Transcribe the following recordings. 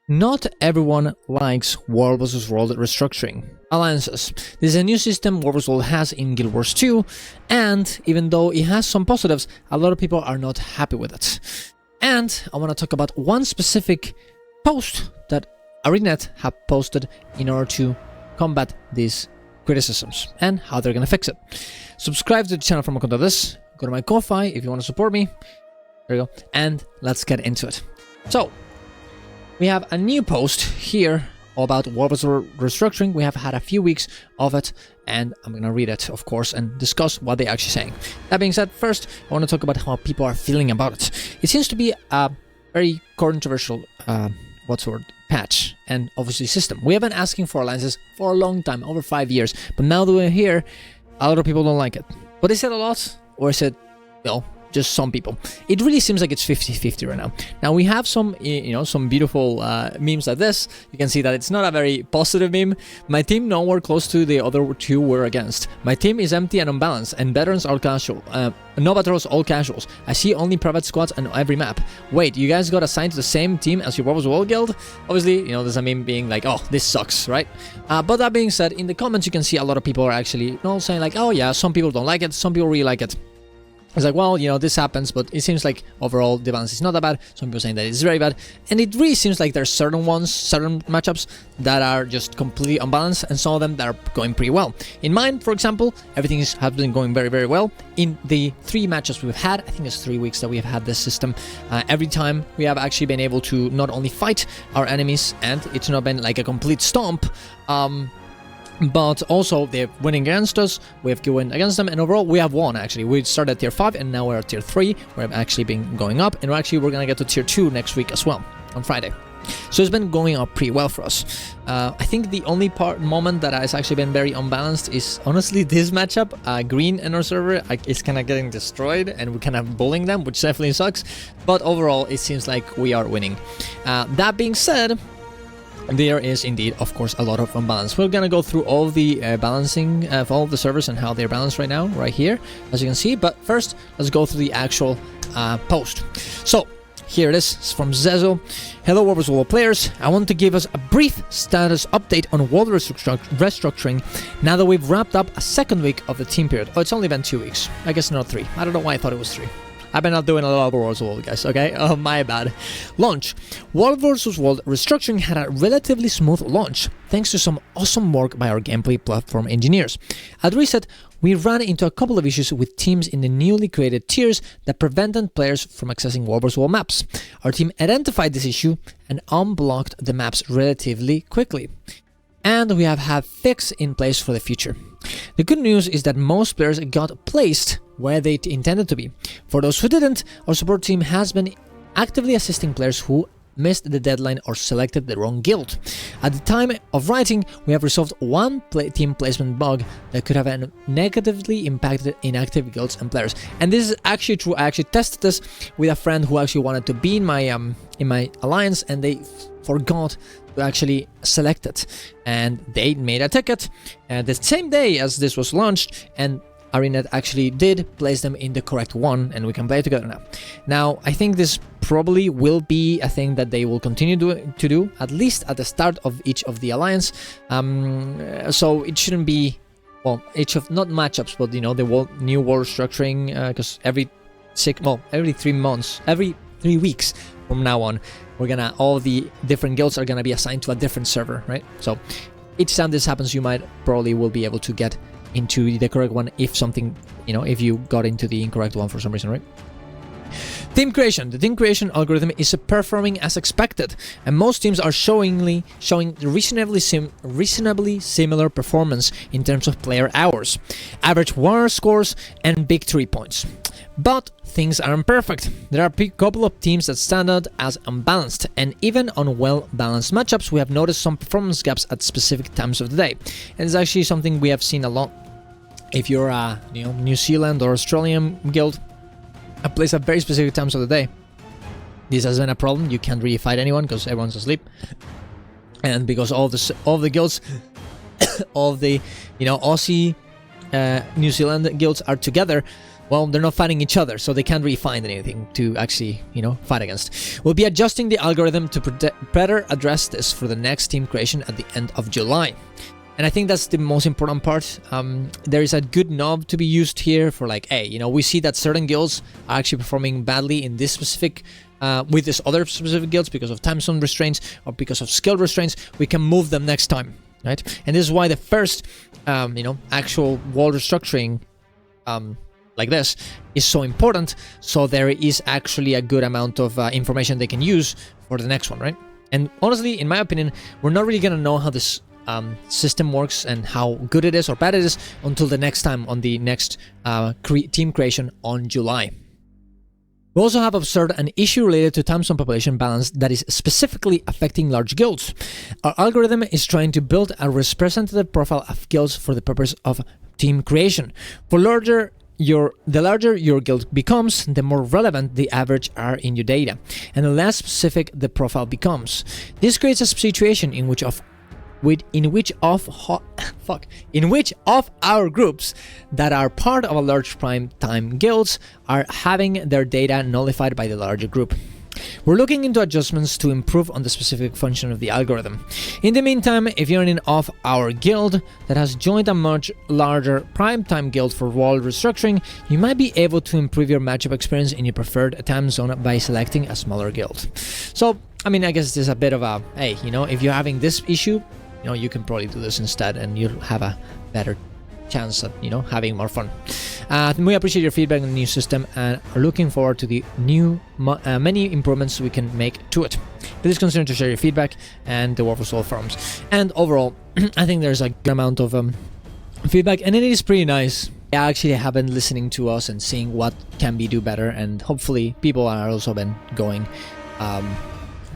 Not everyone likes World vs. World restructuring. Alliances. This is a new system World vs. World has in Guild Wars 2, and even though it has some positives, a lot of people are not happy with it. And I want to talk about one specific post that Arenanet have posted in order to combat these criticisms and how they're going to fix it. Subscribe to the channel for more content of this. Go to my Ko-Fi if you want to support me. There you go. And let's get into it. So, we have a new post here about World vs. World restructuring. We have had a few weeks of it, and I'm going to read it, of course, and discuss what they're actually saying. That being said, first, I want to talk about how people are feeling about it. It seems to be a very controversial, patch, and obviously system. We have been asking for alliances for a long time, over 5 years, but now that we're here, a lot of people don't like it. But is it a lot, or is it, just some people? It really seems like it's 50-50 right now. Now we have some, some beautiful memes like this. You can see that it's not a very positive meme. My team nowhere close to the other two we're against. My team is empty and unbalanced, and veterans are casual. Novators all casuals. I see only private squads on every map. Wait, you guys got assigned to the same team as your World vs. World guild? Obviously, there's a meme being like, oh, this sucks, right? But that being said, in the comments you can see a lot of people are actually saying like, oh yeah, some people don't like it, some people really like it. It's like, well, this happens, but it seems like overall the balance is not that bad. Some people saying that it's very bad. And it really seems like there's certain matchups that are just completely unbalanced, and some of them that are going pretty well. In mine, for example, everything has been going very, very well. In the 3 matchups we've had, I think it's 3 weeks that we have had this system, every time we have actually been able to not only fight our enemies, and it's not been like a complete stomp, but also they're winning against us, we have won against them, and overall we have won actually. We started at tier 5 and now we're at tier 3. We've actually been going up, and we're gonna get to tier 2 next week as well, on Friday. So it's been going up pretty well for us. I think the only moment that has actually been very unbalanced is honestly this matchup. Green in our server is kind of getting destroyed, and we're kind of bullying them, which definitely sucks. But overall it seems like we are winning. That being said, there is indeed, of course, a lot of unbalance. We're gonna go through all the balancing of all the servers and how they're balanced right now, right here, as you can see. But first, let's go through the actual post. So, here it is. It's from Zezo. Hello, World vs. World players. I want to give us a brief status update on World restructuring now that we've wrapped up a 2nd week of the team period. Oh, it's only been 2 weeks. I guess not 3. I don't know why I thought it was 3. I've been not doing a lot of World vs. World, guys, okay? Oh, my bad. Launch. World vs. World Restructuring had a relatively smooth launch, thanks to some awesome work by our gameplay platform engineers. At reset, we ran into a couple of issues with teams in the newly created tiers that prevented players from accessing World vs. World maps. Our team identified this issue and unblocked the maps relatively quickly. And we have had fix in place for the future. The good news is that most players got placed where they intended to be. For those who didn't, our support team has been actively assisting players who missed the deadline or selected the wrong guild. At the time of writing, we have resolved one team placement bug that could have negatively impacted inactive guilds and players. And this is actually true. I actually tested this with a friend who actually wanted to be in my alliance, and they forgot to actually select it, and they made a ticket the same day as this was launched, and Arenanet actually did place them in the correct one, and we can play together now. Now, I think this probably will be a thing that they will continue to do, at least at the start of each of the alliance. So it shouldn't be, well, not matchups, but the new world structuring, because every 3 weeks from now on, all the different guilds are gonna be assigned to a different server, right? So each time this happens, you probably will be able to get into the correct one if something, if you got into the incorrect one for some reason, right? Team creation. The team creation algorithm is performing as expected, and most teams are showing reasonably similar performance in terms of player hours, average war scores, and big 3 points. But things aren't perfect. There are a couple of teams that stand out as unbalanced, and even on well-balanced matchups, we have noticed some performance gaps at specific times of the day. And it's actually something we have seen a lot. If you're a New Zealand or Australian guild, a place at very specific times of the day, this has been a problem. You can't really fight anyone because everyone's asleep, and because all the guilds, all the Aussie, New Zealand guilds are together. well, they're not fighting each other, so they can't really find anything to actually, fight against. We'll be adjusting the algorithm to better address this for the next team creation at the end of July. And I think that's the most important part. There is a good knob to be used here for like, hey, we see that certain guilds are actually performing badly in this specific, with this other specific guilds because of time zone restraints or because of skill restraints. We can move them next time, right? And this is why the first, actual wall restructuring, like this is so important. So there is actually a good amount of information they can use for the next one, right? And honestly, in my opinion, we're not really gonna know how this system works and how good it is or bad it is until the next time on the next team creation on July. We also have observed an issue related to time zone population balance that is specifically affecting large guilds. Our algorithm is trying to build a representative profile of guilds for the purpose of team creation. The larger your guild becomes, the more relevant the average are in your data, and the less specific the profile becomes. This creates a situation in which of our groups that are part of a large prime time guilds are having their data nullified by the larger group. We're looking into adjustments to improve on the specific function of the algorithm. In the meantime, if you're in off our guild that has joined a much larger prime time guild for wall restructuring, you might be able to improve your matchup experience in your preferred time zone by selecting a smaller guild. So, I mean, I guess there's a bit of a, hey, if you're having this issue, you can probably do this instead and you'll have a better chance of, having more fun. We appreciate your feedback on the new system and are looking forward to the new many improvements we can make to it. Please consider to share your feedback and the War for Soul forums. And overall, I think there's a good amount of feedback, and it is pretty nice. I actually have been listening to us and seeing what can be do better, and hopefully people are also been going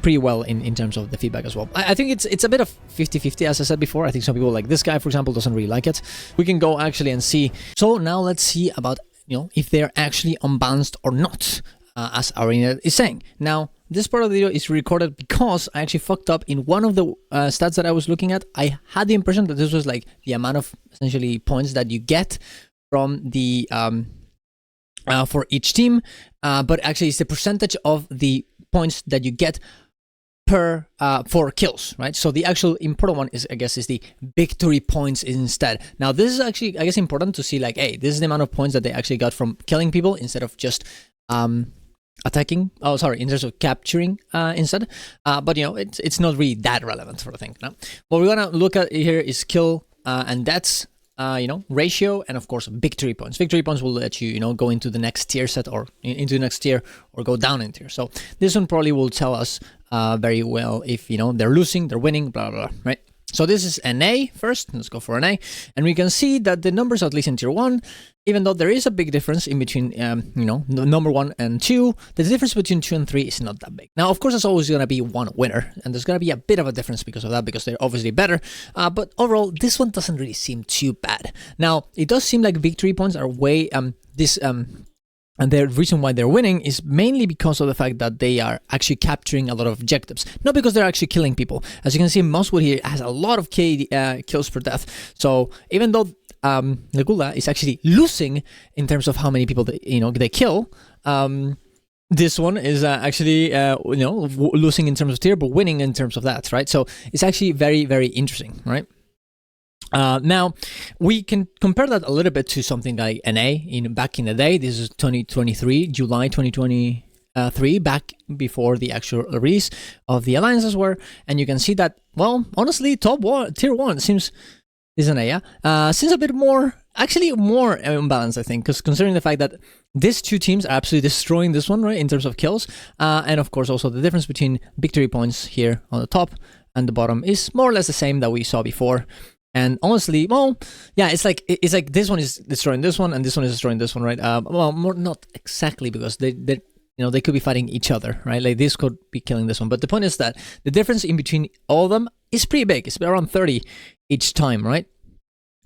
pretty well in terms of the feedback as well. I think it's a bit of 50-50, as I said before. I think some people, like this guy, for example, doesn't really like it. We can go actually and see. So now let's see about, if they're actually unbalanced or not, as Arenanet is saying. Now, this part of the video is recorded because I actually fucked up in one of the stats that I was looking at. I had the impression that this was like the amount of essentially points that you get from the for each team, but actually it's the percentage of the points that you get per for kills, right? So the actual important one is, I guess, is the victory points instead. Now this is actually, I guess, important to see, like, hey, this is the amount of points that they actually got from killing people instead of just attacking. Oh, sorry, in terms of capturing instead. But it's not really that relevant for the thing. No? What we're gonna look at here is kill and deaths. Ratio, and of course victory points. Victory points will let you, go into the next tier set or into the next tier or go down in tier. So this one probably will tell us very well if, they're losing, they're winning, blah, blah, blah, right? So this is an A first. Let's go for an A. And we can see that the numbers, at least in tier 1, even though there is a big difference in between, number 1 and 2, the difference between 2 and 3 is not that big. Now, of course, there's always going to be one winner, and there's going to be a bit of a difference because of that, because they're obviously better. But overall, this one doesn't really seem too bad. Now, it does seem like victory points are way, and the reason why they're winning is mainly because of the fact that they are actually capturing a lot of objectives, not because they're actually killing people. As you can see, Mosswood here has a lot of kills per death. So even though Legula is actually losing in terms of how many people they kill, this one is actually losing in terms of tier, but winning in terms of that, right? So it's actually very, very interesting, right? Now we can compare that a little bit to something like NA back in the day. This is 2023, July 2023, back before the actual release of the alliances were, and you can see that, well, honestly, tier 1 seems is an A, seems a bit more, actually more imbalanced, I think, because considering the fact that these two teams are absolutely destroying this one, right, in terms of kills, and of course also the difference between victory points here on the top and the bottom is more or less the same that we saw before. And honestly, well, yeah, it's like this one is destroying this one, and this one is destroying this one, right? Well, more not exactly, because they could be fighting each other, right? Like this could be killing this one, but the point is that the difference in between all of them is pretty big. It's around 30 each time, right?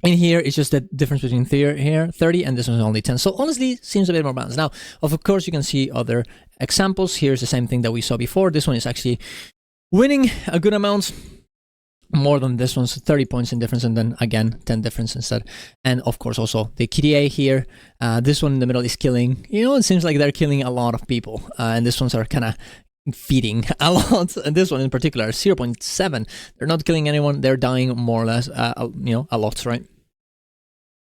In here, it's just the difference between here 30, and this one's only 10. So honestly, seems a bit more balanced. Now, of course, you can see other examples. Here's the same thing that we saw before. This one is actually winning a good amount. more than this one's 30 points in difference, and then again 10 difference instead. And of course also the KDA here, this one in the middle is killing, it seems like they're killing a lot of people, and these ones are kind of feeding a lot, and this one in particular 0.7. They're not killing anyone, they're dying more or less a lot, right?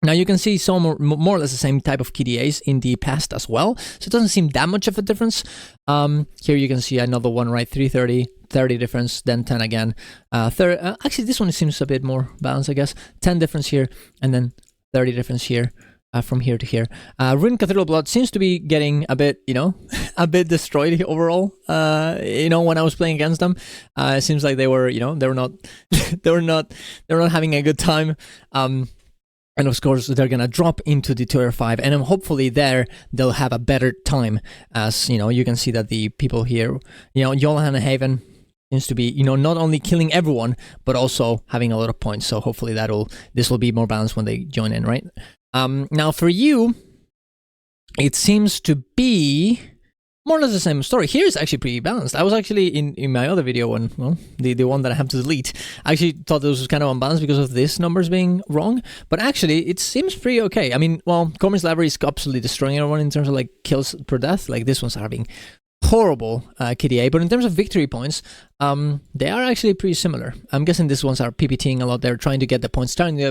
Now you can see some more or less the same type of KDAs in the past as well, so it doesn't seem that much of a difference. Here you can see another one, right? 330, 30 difference, then 10 again. Actually, this one seems a bit more balanced, I guess. 10 difference here, and then 30 difference here. From here to here. Ruined Cathedral Blood seems to be getting a bit, a bit destroyed overall. When I was playing against them, it seems like they were, they were not, they were not having a good time. And of course, they're gonna drop into the Tier 5, and hopefully there they'll have a better time. As you can see that the people here, Johan Haven seems to be, not only killing everyone but also having a lot of points. So hopefully this will be more balanced when they join in, right? Now for you, it seems to be more or less the same story. Here is actually pretty balanced. I was actually in my other video, the one that I have to delete, I actually thought this was kind of unbalanced because of this numbers being wrong, but actually it seems pretty okay. I mean, well, Cormor's Library is absolutely destroying everyone in terms of like kills per death. Like this one's having horrible KDA, but in terms of victory points, they are actually pretty similar. I'm guessing these ones are PPTing a lot. They're trying to get the points, starting the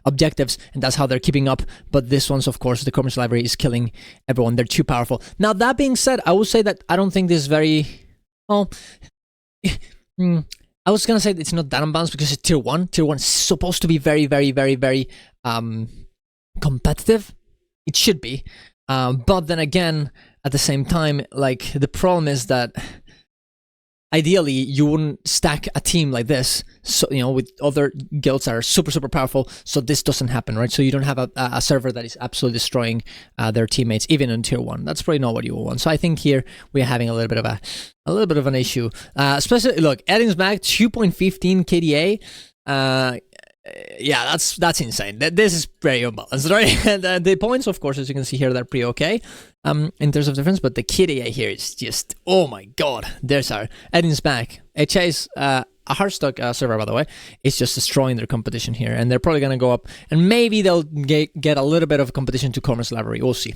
objectives, and that's how they're keeping up. But this one's, of course, the Commerce Library is killing everyone. They're too powerful. Now, that being said, I would say that I don't think this is very... Well, I was going to say it's not that unbalanced because it's Tier 1. Tier 1 is supposed to be very, very, very, very competitive. It should be. But then again, at the same time, like, the problem is that ideally you wouldn't stack a team like this, so with other guilds that are super, super powerful, so this doesn't happen, right? So you don't have a server that is absolutely destroying their teammates, even in Tier 1. That's probably not what you want. So I think here we're having a little bit of an issue. Especially, look, Edding's back, 2.15 KDA. Yeah, that's insane. This is very unbalanced, right? And the points, of course, as you can see here, they're pretty okay in terms of difference, but the KDA here is just, oh my god. There's our Edding's back. HA is a Heartstock server, by the way. It's just destroying their competition here, and they're probably gonna go up, and maybe they'll get a little bit of competition to Commerce Library. We'll see.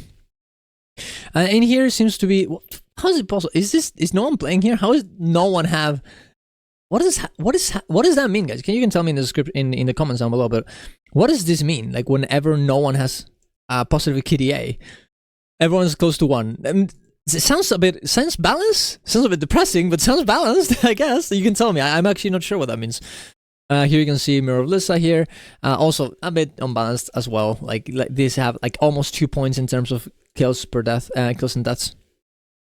In here seems to be, how is it possible? Is no one playing here? How does no one have? What does that mean, guys? You can tell me in the script in the comments down below. But what does this mean? Like, whenever no one has a positive KDA, everyone's close to 1. It sounds balanced. Sounds a bit depressing, but sounds balanced. I guess you can tell me. I'm actually not sure what that means. Here you can see Mirror of Lissa here. Also a bit unbalanced as well. Like these have like almost 2 points in terms of kills per death, kills and deaths,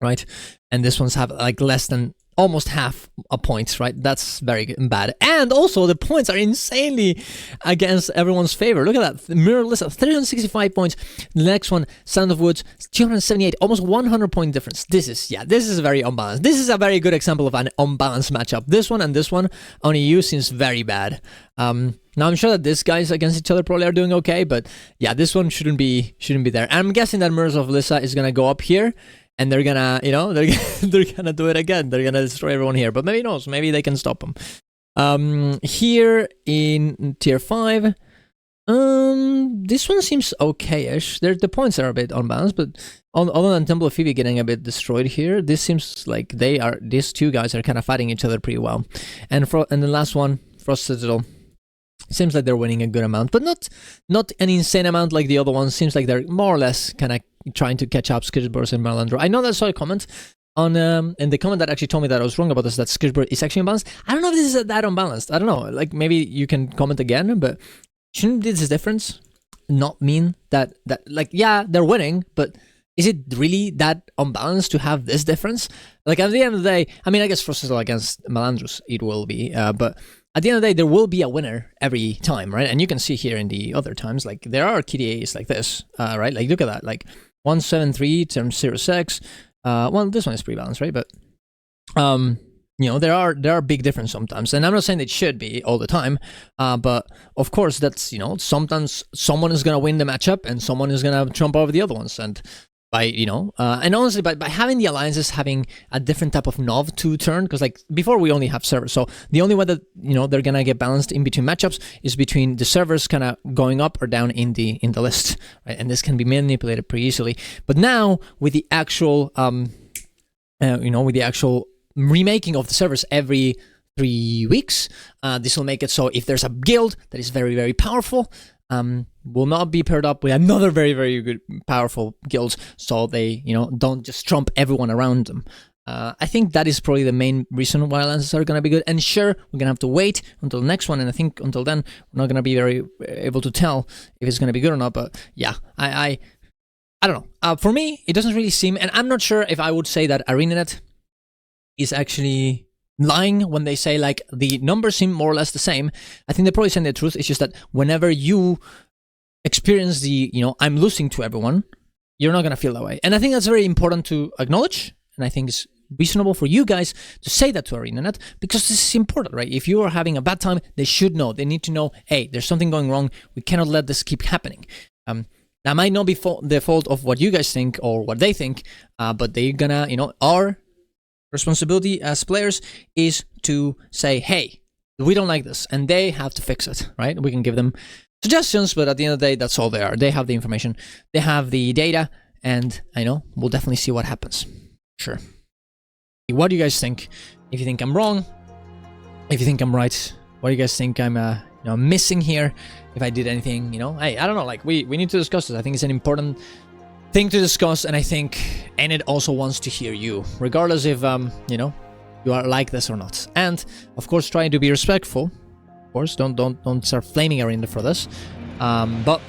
right? And this ones have like less than almost half a point, right? That's very bad. And also the points are insanely against everyone's favor. Look at that. Mirror Lissa, 365 points. The next one, Sound of Woods, 278, almost 100 point difference. This is very unbalanced. This is a very good example of an unbalanced matchup. This one and this one on EU seems very bad. Now I'm sure that these guys against each other probably are doing okay, but yeah, this one shouldn't be there. And I'm guessing that Mirrors of Lissa is gonna go up here, and they're gonna, they're gonna do it again. They're gonna destroy everyone here. But maybe knows, maybe they can stop them. Here in Tier 5, this one seems okay-ish. The points are a bit unbalanced, but other than Temple of Phoebe getting a bit destroyed here, this seems like these two guys are kind of fighting each other pretty well. And the last one, Frost Citadel, seems like they're winning a good amount, but not an insane amount like the other ones. Seems like they're more or less kind of trying to catch up Skirchberg and Malandro. I know that I saw a comment on and the comment that actually told me that I was wrong about this, that Skirchberg is actually unbalanced. I don't know if this is that unbalanced. I don't know. Like, maybe you can comment again, but shouldn't this difference not mean that like, yeah, they're winning, but is it really that unbalanced to have this difference? Like, at the end of the day, I mean, I guess Frost against Malandros it will be, but at the end of the day, there will be a winner every time, right? And you can see here in the other times, like, there are KDAs like this, right? Like, look at that, like 173 times 06. Well, this one is pretty balanced, right? But there are big differences sometimes, and I'm not saying it should be all the time, but of course that's sometimes someone is gonna win the matchup and someone is gonna trump over the other ones, and by, you know, and honestly, by having the alliances having a different type of knob to turn, because like before we only have servers, so the only way that, you know, they're gonna get balanced in between matchups is between the servers kind of going up or down in the list, right? And this can be manipulated pretty easily. But now with the actual, you know, with the actual remaking of the servers every 3 weeks, this will make it so if there's a guild that is very, very powerful, will not be paired up with another very, very good, powerful guild, so they, you know, don't just trump everyone around them. I think that is probably the main reason why alliances are going to be good. And sure, we're going to have to wait until the next one, and I think until then, we're not going to be very able to tell if it's going to be good or not. But yeah, I don't know. For me, it doesn't really seem, and I'm not sure if I would say that Arenanet is actually lying when they say like the numbers seem more or less the same. I think they're probably saying the truth. It's just that whenever you experience the, you know, I'm losing to everyone, you're not going to feel that way. And I think that's very important to acknowledge. And I think it's reasonable for you guys to say that to Arenanet, because this is important, right? If you are having a bad time, they should know. They need to know, hey, there's something going wrong. We cannot let this keep happening. That might not be the fault of what you guys think or what they think, but they're gonna, you know, our responsibility as players is to say, hey, we don't like this, and they have to fix it, right? We can give them suggestions, but at the end of the day, that's all they are. They have the information, they have the data, and I know we'll definitely see what happens. Sure. What do you guys think? If you think I'm wrong, if you think I'm right, what do you guys think I'm you know, missing here? If I did anything, you know, hey, I don't know, like we need to discuss this. I think it's an important thing to discuss, and I think Enid also wants to hear you, regardless if you know, you are like this or not. And of course, try to be respectful. Of course, don't start flaming Arenanet for this. But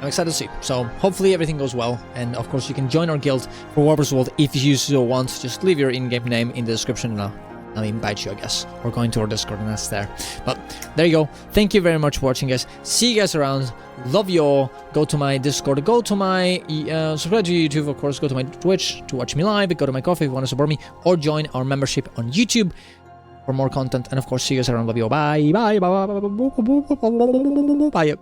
I'm excited to see. So hopefully everything goes well, and of course you can join our guild for War vs. World if you so want. Just leave your in-game name in the description, and I'll invite you, I guess, or go into our Discord, and that's there. But there you go. Thank you very much for watching, guys. See you guys around. Love you all. Go to my Discord, go to my subscribe to YouTube, of course, go to my Twitch to watch me live, go to my Coffee if you want to support me, or join our membership on YouTube for more content. And of course, see you guys around. Love you all. Bye. Bye. Bye. Bye. Bye. Bye.